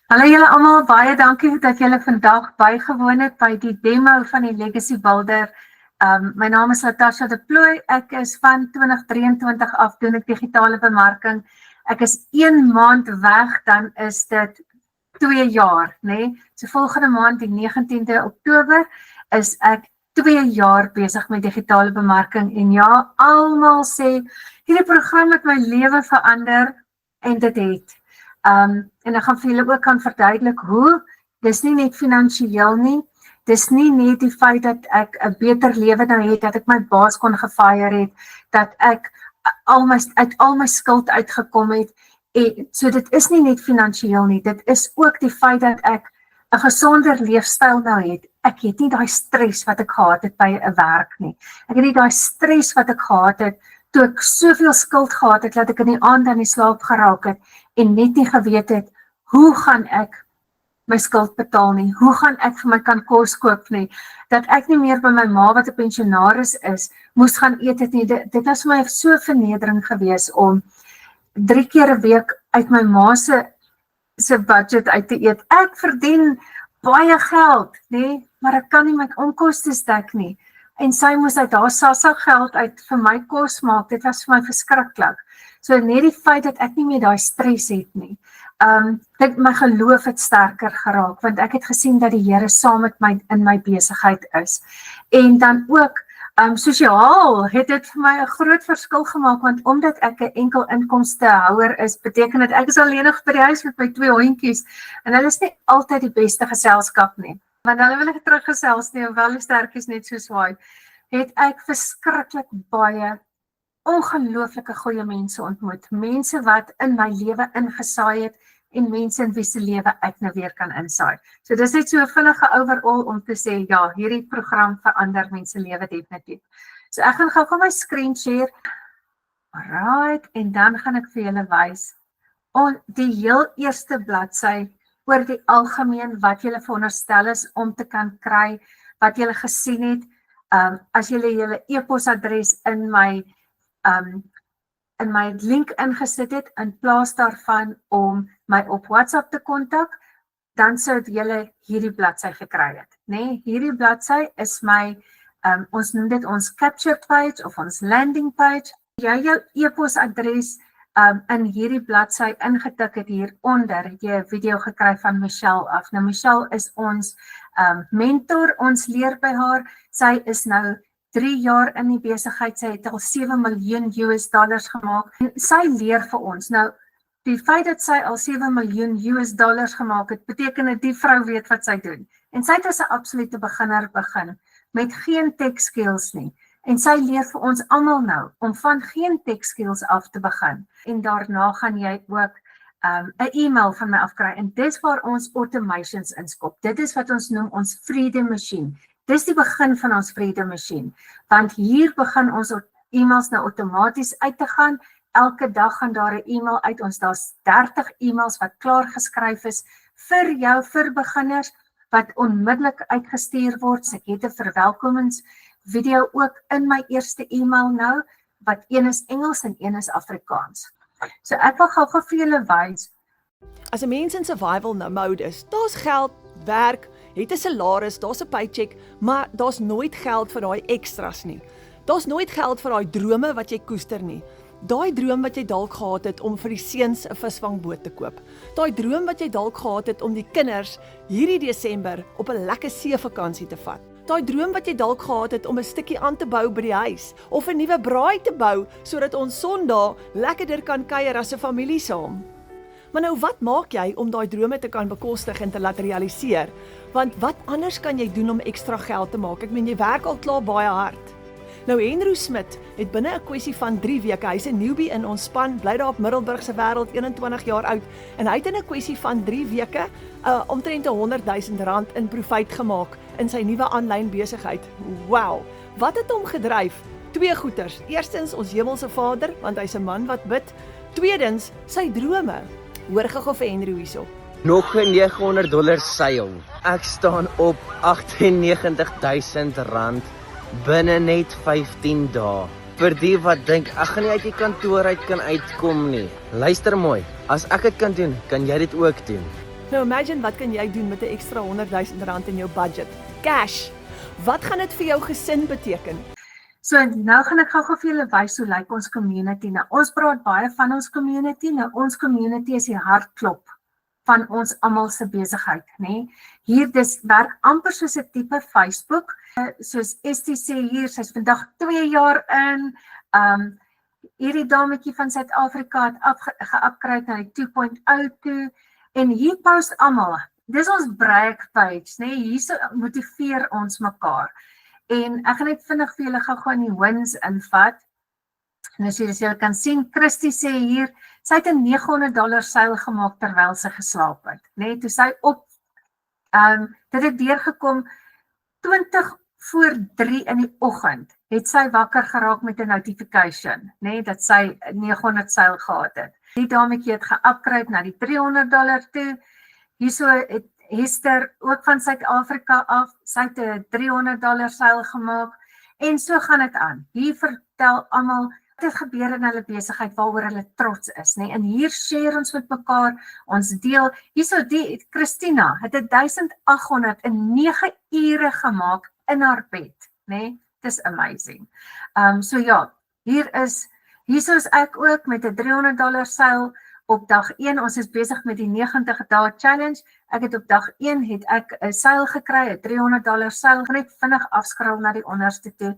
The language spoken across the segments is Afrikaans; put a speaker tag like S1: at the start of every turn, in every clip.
S1: Hallo julle almal, baie dankie dat julle vandag bygewoon het by die demo van die Legacy Builder. My naam is Natasha de Plooy, ek is van 2023 af doen ek digitale bemarking. Ek is 1 maand weg, dan is dit 2 jaar, nee. So volgende maand, die 19de Oktober, is ek 2 jaar besig met digitale bemarking. En ja, almal sê, hierdie program het my lewe verander, en dit het. En ek gaan vir julle ook kan verduidelik hoe, dis nie net finansiëel nie, dis nie net die feit dat ek 'n beter lewe nou het, dat ek my baas kon gefire het, dat ek uit al my skuld uitgekom het, en so dit is nie net finansiëel nie, dit is ook die feit dat ek 'n gesonder leefstyl nou het. Ek het nie daai stres wat ek gehad het by 'n werk nie, ek het nie daai stres wat ek gehad het, toe ek soveel skuld gehad het, dat ek in die aand aan die slaap geraak het, en net nie geweet het, hoe gaan ek my skuld betaal nie, hoe gaan ek vir my kan kos koop nie, dat ek nie meer by my ma wat 'n pensionaris is, moes gaan eet het nie, dit was vir my so vernedering gewees om 3 keer 'n week uit my ma se budget uit te eet. Ek verdien baie geld, nee, maar ek kan nie my onkostes dek nie, en sy moes uit haar SASSA geld uit vir my kos maak, dit was vir my verskriklik. So net die feit dat ek nie meer daai stres het nie, my geloof het sterker geraak, want ek het gesien dat die Here saam met my in my besigheid is. En dan ook, sosiaal het dit vir my 'n groot verskil gemaak, want omdat ek 'n enkel inkomstehouer is, beteken dit ek is alleenig by die huis met my 2 hondjies, en hulle is nie altyd die beste geselskap nie. Want hulle wil ek teruggesels nie, hoewel die sterkies net so swaai, het ek verskriklik baie ongelooflike goeie mense ontmoet, mense wat in my lewe ingesaai het, en mense in wie se lewe ek nou weer kan insaai. So dis net so 'n vinnige overall om te sê, ja, hierdie program verander mense lewe definitief. So ek gaan gou my screen share, alright, en dan gaan ek vir julle wys, die heel eerste bladsy, oor die algemeen wat julle veronderstel is om te kan kry, wat julle gesien het, as julle julle e-posadres in my link ingesit het, in plaas daarvan om my op WhatsApp te kontak, dan sou julle hierdie bladsy gekry het. Nee, hierdie bladsy is my, ons noem dit ons capture page, of ons landing page. Jy jou e-posadres in hierdie bladsy ingetik het hieronder, het jy 'n video gekry van Michelle af. Nou Michelle is ons mentor, ons leer by haar, sy is nou 3 jaar in die besigheid, sy het al $7 miljoen gemaak, en sy leer vir ons. Nou, die feit dat sy al $7 miljoen gemaak het, beteken dat die vrou weet wat sy doen. En sy het as 'n absolute beginner begin, met geen tech skills nie. En sy leer vir ons almal nou, om van geen tech skills af te begin. En daarna gaan jy ook 'n e-mail van my afkry, en dis waar ons automations inskop. Dit is wat ons noem ons Freedom Machine. Dis die begin van ons Freedom Machine, want hier begin ons e-mails nou outomaties uit te gaan. Elke dag gaan daar 'n e-mail uit, daar's 30 e-mails wat klaar geskryf is vir jou, vir beginners, wat onmiddellik uitgestuur word. Ek het 'n verwelkomingsvideo ook in my eerste e-mail nou, wat een is Engels en een is Afrikaans. So ek wil gou vir julle wys.
S2: As 'n mens in survival mode is, daar's geld, werk, het 'n salaris, daar's 'n paycheck, maar daar's nooit geld vir daai ekstras nie. Daar's nooit geld vir daai drome wat jy koester nie. Daai droom wat jy dalk gehad het om vir die seuns 'n visvangboot te koop. Daai droom wat jy dalk gehad het om die kinders hierdie Desember op 'n lekker seevakansie te vat. Daai droom wat jy dalk gehad het om 'n stukkie aan te bou by die huis, of 'n nuwe braai te bou, sodat ons Sondag lekkerder kan kuier as 'n familie saam. Maar nou, wat maak jy om daai drome te kan bekostig en te laat realiseer? Want wat anders kan jy doen om ekstra geld te maak? Ek meen, jy werk al klaar baie hard. Nou, Henry Smit het binne 'n kwessie van 3 weke, hy's 'n newbie in ons span, bly daar op Middelburgse wêreld, 21 jaar oud, en hy het in 'n kwessie van 3 weke omtrent R100,000 in profijt gemaak in sy nuwe aanlyn besigheid. Wow, wat het hom gedryf? 2 goeters. Eerstens ons hemelse Vader, want hy's 'n man wat bid. Tweedens sy drome. Hoor gou vir Henry hierso.
S3: Nog 'n $900 seil. Ek staan op R98,000 binne net 15 dae. Vir die wat dink, ek gaan nie uit die kantoor uit kan uitkom nie. Luister mooi, as ek dit kan doen, kan jy dit ook doen.
S2: Nou imagine wat kan jy doen met 'n ekstra R100,000 in jou budget? Cash. Wat gaan dit vir jou gesin beteken?
S1: So nou gaan ek gou vir julle wys hoe lyk ons community. Nou ons praat baie van ons community. Nou ons community is die hartklop van ons almal se besigheid, nê. Hier dis werk amper soos 'n tipe Facebook. Soos Estie sê hier, sy's vandag 2 jaar in. Hierdie dametjie van Suid-Afrika het ge-upgrade na die 2.0 toe en hier post almal. Dis ons brag page, nê. Hier so motiveer ons mekaar. En ek gaan net vinnig vir julle gou in die wins invat. En as julle kan sien, Christy sê hier, sy het 'n $900 seil gemaak terwyl sy geslaap het, nê. Toe sy op dit het deurgekom 20 voor 3 in die oggend. Het sy wakker geraak met 'n notification, nê, dat sy 900 seil gehad het. Die dametjie het ge-upgrade na die $300 toe. Hierso het Hester ook van Suid-Afrika af, sy het 'n $300 seil gemaak en so gaan dit aan. Hier vertel almal wat het gebeur in hulle besigheid waaroor hulle trots is, nê. En hier share ons met mekaar, ons deel. Hierso die Christina het 1800 in 9 ure gemaak in haar bed, nê. Dis amazing. So ja, hierso is ek ook met 'n $300 seil op dag 1. Ons is besig met die 90 dae challenge. Ek het op dag 1 het ek 'n seil gekry, 'n $300 seil. Net vinnig afskraal na die onderste toe.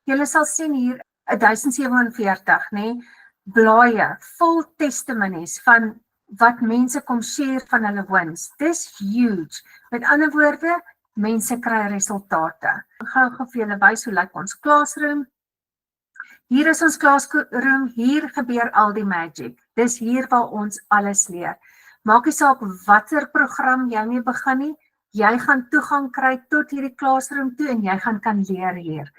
S1: Julle sal sien hier 1047, nê, blaaie, vol testimonies van wat mense kom share van hulle wins. Dis huge. Met ander woorde, mense kry resultate. Ek gaan gou vir julle wys hoe lyk ons classroom. Hier is ons classroom, hier gebeur al die magic. Dis hier waar ons alles leer. Maak nie saak watter program jy mee begin nie, jy gaan toegang kry tot hierdie classroom toe en jy gaan kan leer hier.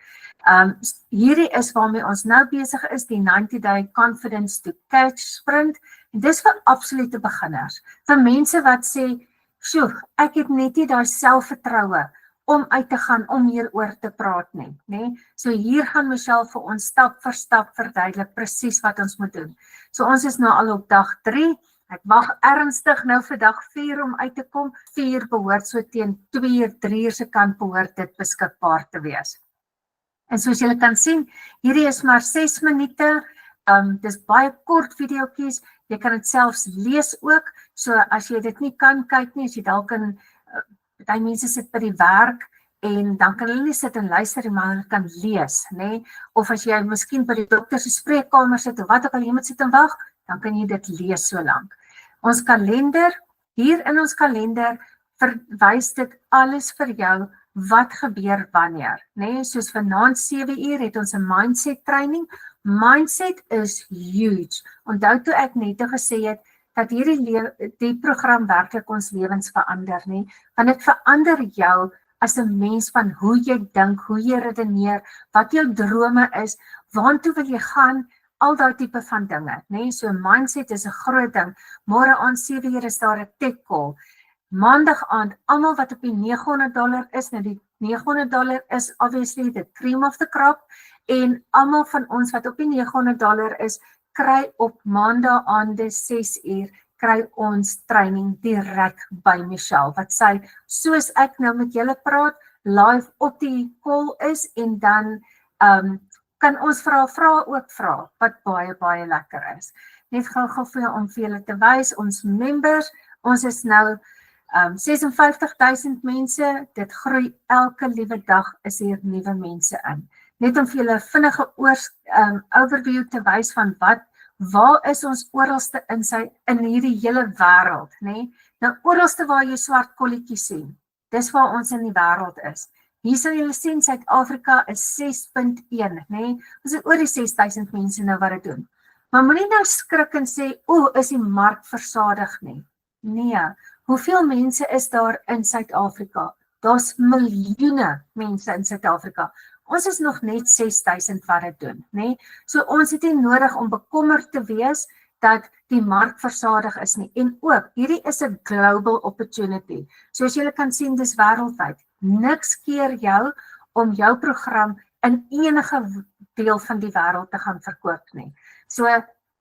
S1: Hierdie is waarmee ons nou besig is, die 90-day confidence to catch sprint. En dis vir absolute beginners, vir mense wat sê, "Sjoe, ek het net nie daai selfvertroue om uit te gaan om hieroor te praat nie, nê? So hier gaan Michelle vir ons stap vir stap verduidelik presies wat ons moet doen. So ons is nou al op dag 3. Ek wag ernstig nou vir dag 4 om uit te kom. 4 behoort so teen 2, 3 se kant behoort dit beskikbaar te wees. En soos julle kan sien, hierdie is maar 6 minute. Dis baie kort videoetjies. Jy kan dit selfs lees ook. So as jy dit nie kan kyk nie, as jy dalk in baie mense sit by die werk en dan kan hulle nie sit en luister nie, maar hulle kan lees, nê? Of as jy miskien by die dokter se spreekkamer sit of wat ook al jy moet sit en wag, dan kan jy dit lees so lank. Ons kalender, hier in ons kalender verwys dit alles vir jou wat gebeur wanneer, nê? Soos vanaand 7 uur het ons 'n mindset training. Mindset is huge. Onthou toe ek net gesê het dat die program werklik ons lewens verander, nê? Want dit verander jou as 'n mens van hoe jy dink, hoe jy redeneer, wat jou drome is, waartoe wil jy gaan, al daai tipe van dinge, nê? So mindset is 'n groot ding. Môre aan 7 uur is daar 'n tech call. Maandag aand, almal wat op die $900 is, nou die $900 is obviously the cream of the crop, en almal van ons wat op die $900 is, kry op maandag aande 6 uur, kry ons training direk by Michelle, wat sy, soos ek nou met julle praat, live op die call is, en dan kan ons vrae ook vra, wat baie lekker is. Net gou om vir julle te wys, ons members, ons is nou 56,000 mense, dit groei elke liewe dag is hier nuwe mense in. Net om vir julle vinnige overview te wys van waar is ons oralste in hierdie hele wêreld, nê? Nou oralste waar jy swart kolletjies sien, dis waar ons in die wêreld is. Hier sal julle sien, Suid-Afrika is 6.1, nê? Ons het oor die 6,000 mense nou wat dit doen. Maar moenie nou skrik en sê, is die mark versadig nie. Nee, hoeveel mense is daar in Suid-Afrika? Daar's miljoene mense in Suid-Afrika. Ons is nog net 6,000 wat dit doen, nê? So ons het nie nodig om bekommerd te wees dat die mark versadig is nie. En ook, hierdie is 'n global opportunity. Soos julle kan sien, dis wêreldwyd. Niks keer jou om jou program in enige deel van die wêreld te gaan verkoop nie. So,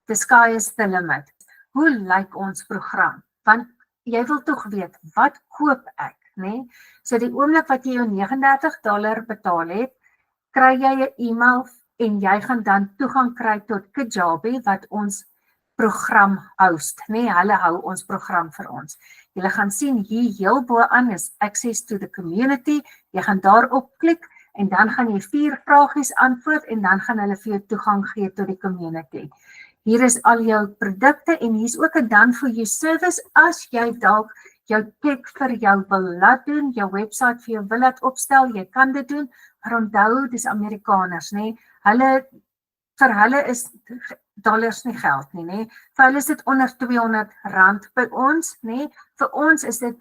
S1: the sky is the limit. Hoe lyk ons program? Want jy wil tog weet, wat koop ek, né? So die oomblik wat jy jou $39 betaal het, kry jy 'n e-mail en jy gaan dan toegang kry tot Kajabi wat ons program host, né? Hulle hou ons program vir ons. Julle gaan sien hier heel bo-aan is Access to the Community. Jy gaan daarop klik en dan gaan jy 4 vragies antwoord en dan gaan hulle vir jou toegang gee tot die community. Hier is al jou produkte en hier's ook 'n done for you service as jy dalk jou tech vir jou wil laat doen, jou website vir jou wil laat opstel, jy kan dit doen, maar onthou, dis Amerikaners, né? Vir hulle is dollars nie geld nie, né? Vir hulle is dit onder R200 by ons, né? Vir ons is dit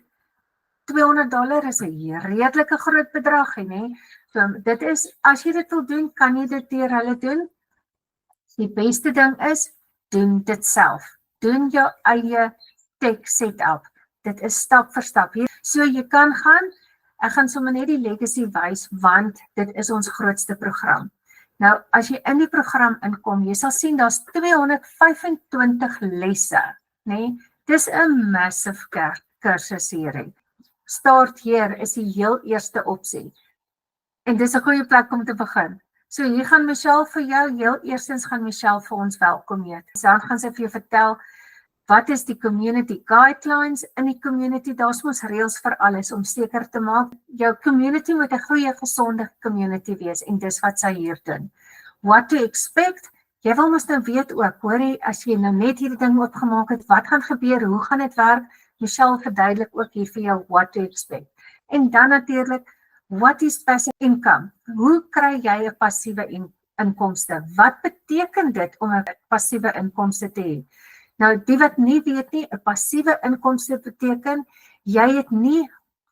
S1: $200 is 'n redelike groot bedrag, né? So dit is, as jy dit wil doen, kan jy dit deur hulle doen. Die beste ding is, doen dit self. Doen jou eie tech setup. Dit is stap vir stap. So jy kan gaan, ek gaan sommer net die legacy wys, want dit is ons grootste program. Nou, as jy in die program inkom, jy sal sien, daar's 225 lesse, né? Dis 'n massive kursus hierin. Start here is die heel eerste opsie. En dis 'n goeie plek om te begin. So hier gaan Michelle vir jou, heel eerstens gaan Michelle vir ons welkom heet. Dan gaan sy vir jou vertel, wat is die community guidelines in die community? Daar's mos reëls vir alles om seker te maak, jou community moet 'n goeie, gesonde community wees en dis wat sy hier doen. What to expect? Jy wil mos nou weet ook, hoorie, as jy nou net hierdie ding opgemaak het, wat gaan gebeur, hoe gaan dit werk? Michelle verduidelik ook hier vir jou what to expect. En dan natuurlik, what is passive income? Hoe kry jy 'n passiewe inkomste? Wat beteken dit om 'n passiewe inkomste te hê? Nou, die wat nie weet nie, 'n passiewe inkomste beteken, jy het nie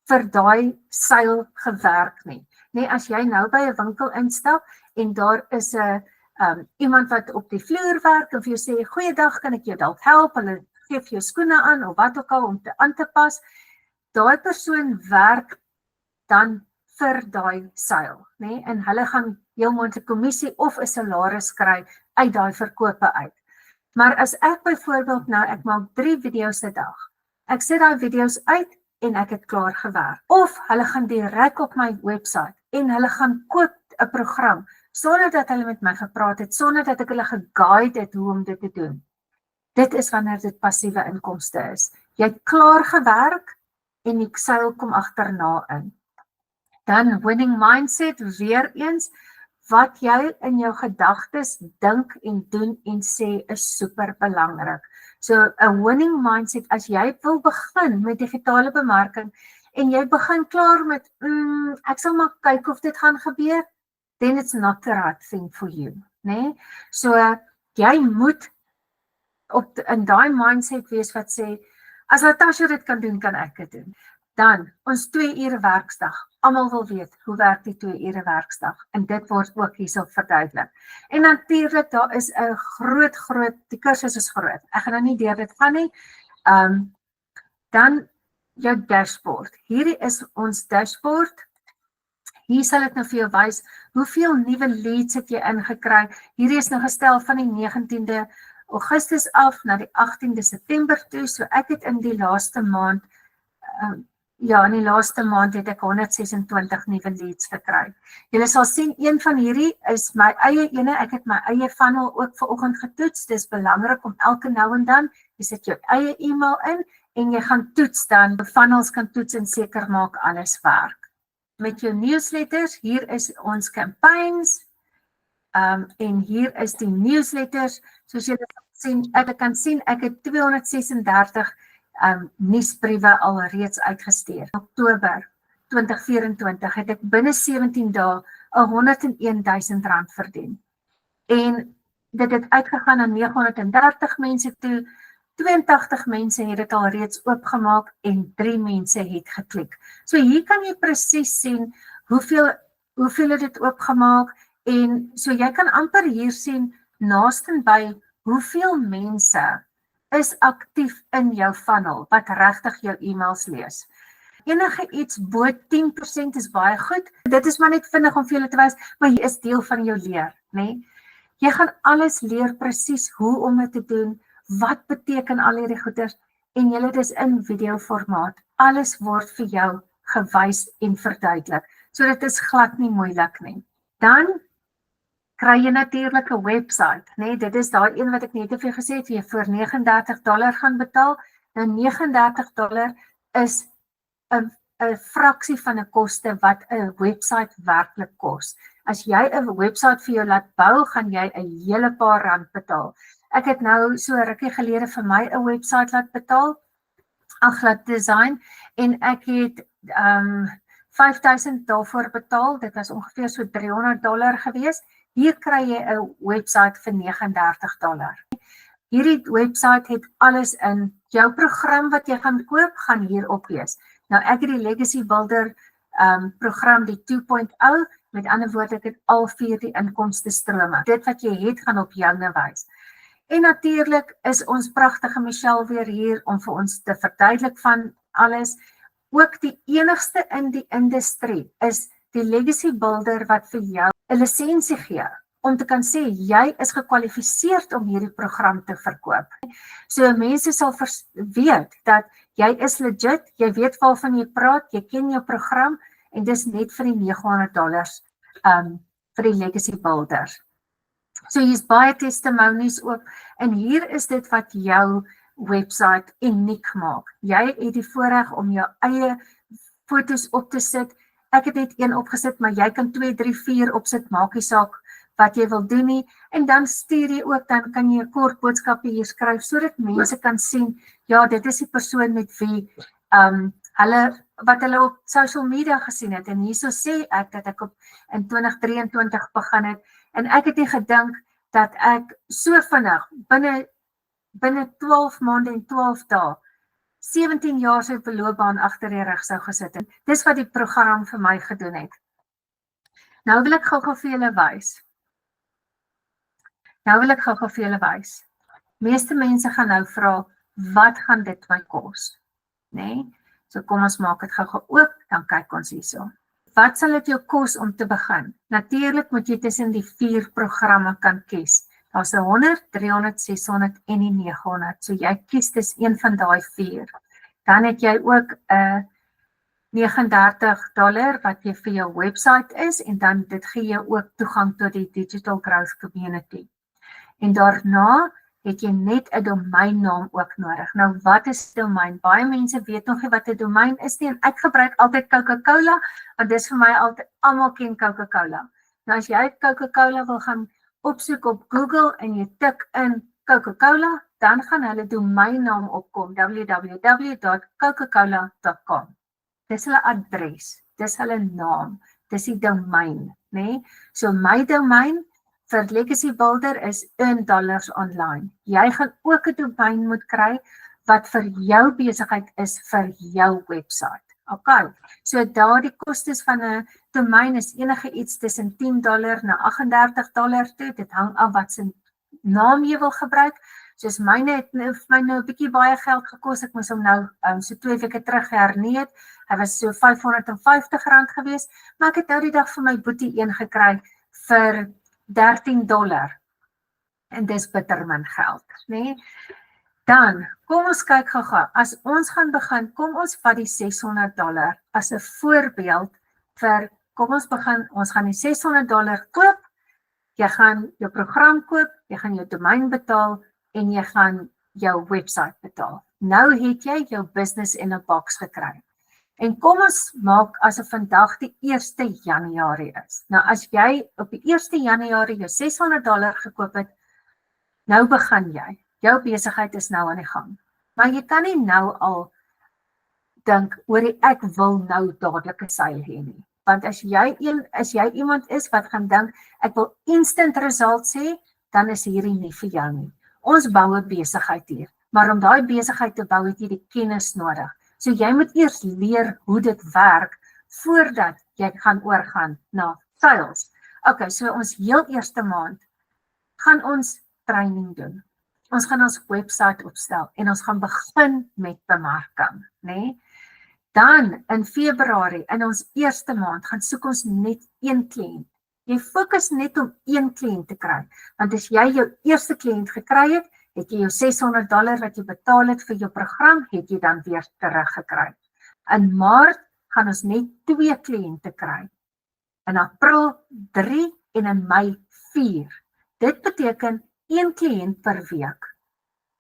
S1: vir daai seil gewerk nie. Nee, as jy nou by 'n winkel instap en daar is 'n iemand wat op die vloer werk en vir jou sê, goeiedag, kan ek jou dalk help? Hulle gee vir jou skoene aan of wat ook al om aan te pas. Daai persoon werk dan vir daai seil, né? En hulle gaan heel moontlik kommissie of 'n salaris kry uit daai verkope uit. Maar as ek byvoorbeeld nou, ek maak 3 video's 'n dag. Ek sit daai video's uit en ek het klaar gewerk. Of hulle gaan direk op my website en hulle gaan koop 'n program sonder dat hulle met my gepraat het, sonder dat ek hulle geguide het hoe om dit te doen. Dit is wanneer dit passiewe inkomste is. Jy het klaar gewerk en die seil kom agterna in. Dan winning mindset, weer eens, wat jy in jou gedagtes dink en doen en sê is super belangrik. So 'n winning mindset, as jy wil begin met digitale bemarking en jy begin klaar met ek sal maar kyk of dit gaan gebeur, then it's not the right thing for you, né? So jy moet in daai mindset wees wat sê, as Natasha dit kan doen, kan ek dit doen. Dan, ons 2 ure werksdag. Almal wil weet, hoe werk die 2 ure werksdag? En dit word ook hierso verduidelik. En natuurlik, daar is 'n groot, die kursus is groot. Ek gaan nou nie deur dit gaan nie. Dan, jou dashboard. Hierdie is ons dashboard. Hier sal ek nou vir jou wys, hoeveel nuwe leads het jy ingekry. Hierdie is nou gestel van die 19de Augustus af na die 18de September toe. So ek het in die laaste maand in die laaste maand het ek 126 nuwe leads gekry. Julle sal sien, een van hierdie is my eie ene, ek het my eie funnel ook vanoggend getoets, dis belangrik om elke nou en dan, jy sit jou eie e-mail in, en jy gaan toets dan, funnels kan toets en seker maak alles werk. Met jou newsletters, hier is ons campaigns, en hier is die newsletters, soos julle kan sien, ek het 236 nuusbriewe al reeds uitgestuur. In Oktober 2024 het ek binne 17 dae R101,000 verdien. En dit het uitgegaan aan 930 mense toe, 82 mense het dit al reeds oopgemaak en 3 mense het geklik. So hier kan jy presies sien hoeveel het dit oopgemaak en so jy kan amper hier sien naasten by hoeveel mense is aktief in jou funnel, wat regtig jou e-mails lees. Enige iets bo 10% is baie goed. Dit is maar net vinnig om vir julle te wys, maar hier is deel van jou leer, né? Jy gaan alles leer presies hoe om dit te doen, wat beteken al hierdie goeders, en julle dis in videoformaat. Alles word vir jou gewys en verduidelik. So dit is glad nie moeilik nie. Dan kry jy natuurlik 'n website, né? Dit is daai een wat ek net vir jou gesê het, jy vir $39 gaan betaal. Nou $39 is 'n fraksie van 'n koste wat 'n website werklik kos. As jy 'n website vir jou laat bou, gaan jy 'n hele paar rand betaal. Ek het nou so rukkie gelede vir my 'n website laat design en ek het $5,000 daarvoor betaal. Dit was ongeveer so $300 gewees. Hier kry jy 'n website vir $39. Hierdie website het alles in. Jou program wat jy gaan koop, gaan hierop wees. Nou ek het die Legacy Builder program, die 2.0, met ander woorde, ek het al 4 die inkomste strome. Dit wat jy het, gaan op joune wys. En natuurlik is ons pragtige Michelle weer hier om vir ons te verduidelik van alles. Ook die enigste in die industrie is die Legacy Builder wat vir jou 'n lisensie gee, om te kan sê, jy is gekwalifiseerd om hierdie program te verkoop. So mense sal weet dat jy is legit, jy weet waarvan jy praat, jy ken jou program, en dis net vir die $900 vir die Legacy Builder. So hier's baie testimonies ook, en hier is dit wat jou website uniek maak. Jy het die voorreg om jou eie foto's op te sit. Ek het net een opgesit, maar jy kan 2, 3, 4 opsit, maak nie saak wat jy wil doen nie. En dan stuur jy ook, dan kan jy 'n kort boodskap hier skryf, sodat mense kan sien, ja, dit is die persoon met wie wat hulle op social media gesien het. En hierso sê ek dat ek in 2023 begin het, en ek het nie gedink dat ek so vinnig, binne 12 maande en 12 dae, 17 jaar se loopbaan agter die rug sou gesit het. Dis wat die program vir my gedoen het. Nou wil ek gou-gou vir julle wys. Meeste mense gaan nou vra, wat gaan dit my kos? Nee? So kom ons maak dit gou-gou oop, dan kyk ons hierso. Wat sal dit jou kos om te begin? Natuurlik moet jy tussen die 4 programme kan kies. Daar's 100, 300, 600 en die 900. So jy kies dis een van daai 4. Dan het jy ook $39 wat jy vir jou website is, en dan dit gee jou ook toegang tot die Digital Growth Community. En daarna het jy net 'n domeinnaam ook nodig. Nou wat is domein? Baie mense weet nog nie wat 'n domein is nie, en ek gebruik altyd Coca-Cola, want dis vir my altyd, almal ken Coca-Cola. Nou as jy Coca-Cola wil gaan opsoek op Google en jy tik in Coca-Cola, dan gaan hulle domeinnaam opkom, www.coca-cola.com. Dis hulle adres, dis hulle naam, dis die domein, né? So my domein vir Legacy Builder is $1 online. Jy gaan ook 'n domein moet kry wat vir jou besigheid is vir jou website. Okay, so daardie kostes van 'n domein is enige iets tussen $10 na $38 toe. Dit hang af wat se naam jy wil gebruik. Soos myne het my nou 'n bietjie baie geld gekos. Ek moes hom nou so 2 weke terug hernie het. Hy was so R550 gewees, maar ek het nou die dag vir my boetie een gekry vir $13. En dis bitter min geld, né? Dan, kom ons kyk gou-gou. As ons gaan begin, kom ons vat die $600 as 'n voorbeeld vir, kom ons begin, ons gaan die $600 koop, jy gaan jou program koop, jy gaan jou domein betaal, en jy gaan jou website betaal. Nou het jy jou business in 'n box gekry. En kom ons maak asof vandag die 1 Januarie is. Nou as jy op die 1 Januarie jou $600 gekoop het, nou begin jy. Jou besigheid is nou aan die gang. Maar jy kan nie nou al dink, oor ek wil nou dadelik 'n seil hê nie. Want as jy iemand is wat gaan dink, ek wil instant results hê, dan is hierdie nie vir jou nie. Ons bou 'n besigheid hier, maar om daai besigheid te bou het jy die kennis nodig. So jy moet eers leer hoe dit werk, voordat jy gaan oorgaan na sales. Okay, so ons heel eerste maand gaan ons training doen. Ons gaan ons website opstel en ons gaan begin met bemarking, né? Dan in Februarie, in ons eerste maand, gaan soek ons net 1 kliënt. Jy fokus net om 1 kliënt te kry, want as jy jou eerste kliënt gekry het, het jy jou $600 wat jy betaal het vir jou program, het jy dan weer teruggekry. In Maart gaan ons net 2 kliënte kry. In April 3 en in Mei 4. Dit beteken 1 kliënt per week.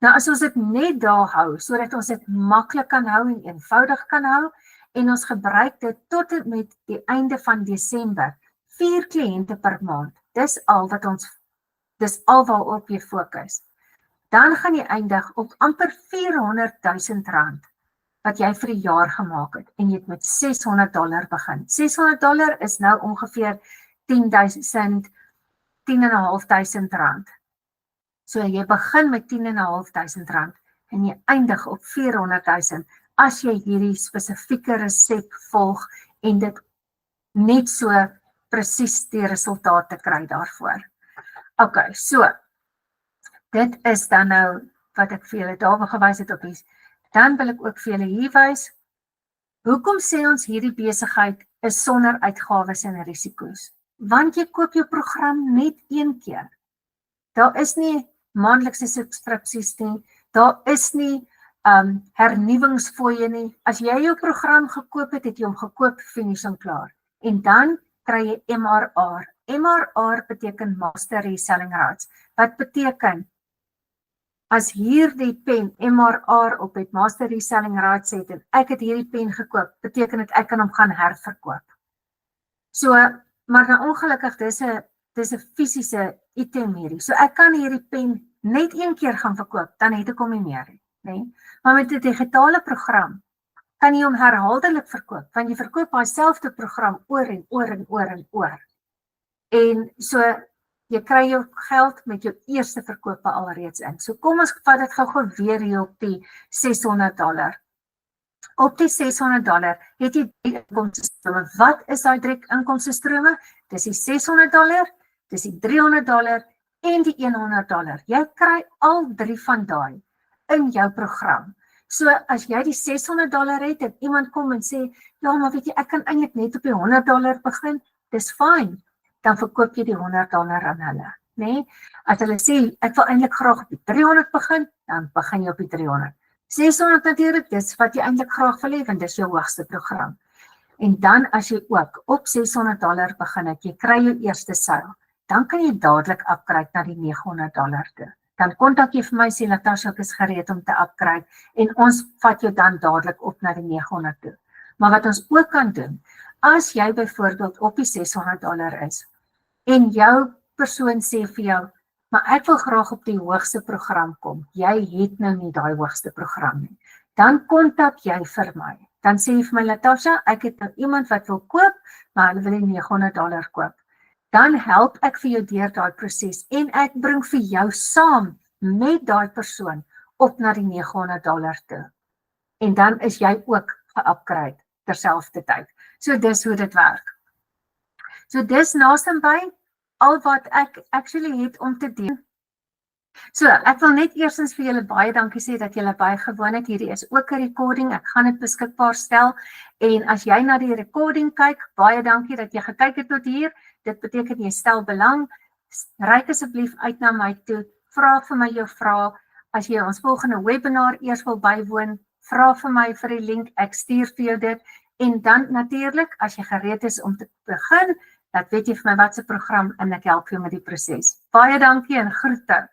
S1: Nou as ons dit net daar hou, sodat ons dit maklik kan hou en eenvoudig kan hou, en ons gebruik dit tot en met die einde van Desember, 4 kliënte per maand. Dis al waarop jy fokus. Dan gaan jy eindig op amper R400.000 wat jy vir die jaar gemaak het, en jy het met $600 begin. $600 is nou ongeveer $10.500. So jy begin met $10.500 en jy eindig op $400.000 as jy hierdie spesifieke resep volg en dit net so presies die resultate kry daarvoor. Ok, so, dit is dan nou wat ek vir julle daar gewys het op die. Dan wil ek ook vir julle hier wys, hoekom sê ons hierdie besigheid is sonder uitgawes en risiko's? Want jy koop jou program net 1 keer. Daar is nie maandelikse subskripsies nie, daar is nie hernuwingsfooie nie. As jy jou program gekoop het, het jy hom gekoop, finish en klaar. En dan kry jy MRR. MRR beteken Master Reselling Rights. Wat beteken, as hierdie pen MRR op het, Master Reselling Rights het, en ek het hierdie pen gekoop, beteken dit ek kan hom gaan herverkoop. So, maar nou ongelukkig, dis 'n fisiese item hierdie. So ek kan hierdie pen net 1 keer gaan verkoop, dan het ek hom nie meer nie. Nee? Maar met 'n digitale program kan jy hom herhaaldelik verkoop, want jy verkoop daai selfde program oor en oor en oor en oor. En so, jy kry jou geld met jou eerste verkope alreeds in. So kom ons vat dit gou weer hier op die $600. Op die $600 het jy 3 inkomstestrome. Wat is daai 3 inkomstestrome? Dis die $600, dis die $300 en die $100. Jy kry al 3 van daai in jou program. So as jy die $600 het en iemand kom en sê, ja, maar weet jy, ek kan eintlik net op die $100 begin, dis fyn. Dan verkoop jy die $100 aan hulle, nee? As hulle sê, ek wil eintlik graag op die 300 begin, dan begin jy op die 300. 600 natuurlik, dis wat jy eintlik graag wil hê, want dis jou hoogste program. En dan as jy ook op $600 begin het, jy kry jou eerste sale, dan kan jy dadelik upgrade na die $900 toe. Dan kontak jy vir my, sê Natasha, ek is gereed om te upgrade, en ons vat jou dan dadelik op na die 900 toe. Maar wat ons ook kan doen, as jy byvoorbeeld op die $600 is, en jou persoon sê vir jou, maar ek wil graag op die hoogste program kom, jy het nou nie daai hoogste program nie, dan kontak jy vir my. Dan sê jy vir my, Natasha, ek het nou iemand wat wil koop, maar hulle wil die $900 koop. Dan help ek vir jou deur daai proses, en ek bring vir jou saam met daai persoon op na die $900 toe. En dan is jy ook ge-upgrade terselfde tyd. So dis hoe dit werk. So dis naastenby al wat ek actually het om te deel. So, ek wil net eerstens vir julle baie dankie sê dat julle bygewoon het. Hierdie is ook 'n recording, ek gaan dit beskikbaar stel. En as jy na die recording kyk, baie dankie dat jy gekyk het tot hier. Dit beteken jy stel belang. Reik asseblief uit na my toe. Vra vir my jou vrae. As jy ons volgende webinar eers wil bywoon, vra vir my vir die link, ek stuur vir jou dit. En dan natuurlik, as jy gereed is om te begin, dat weet jy vir my wat se program en ek help jou met die proses. Baie dankie en groete.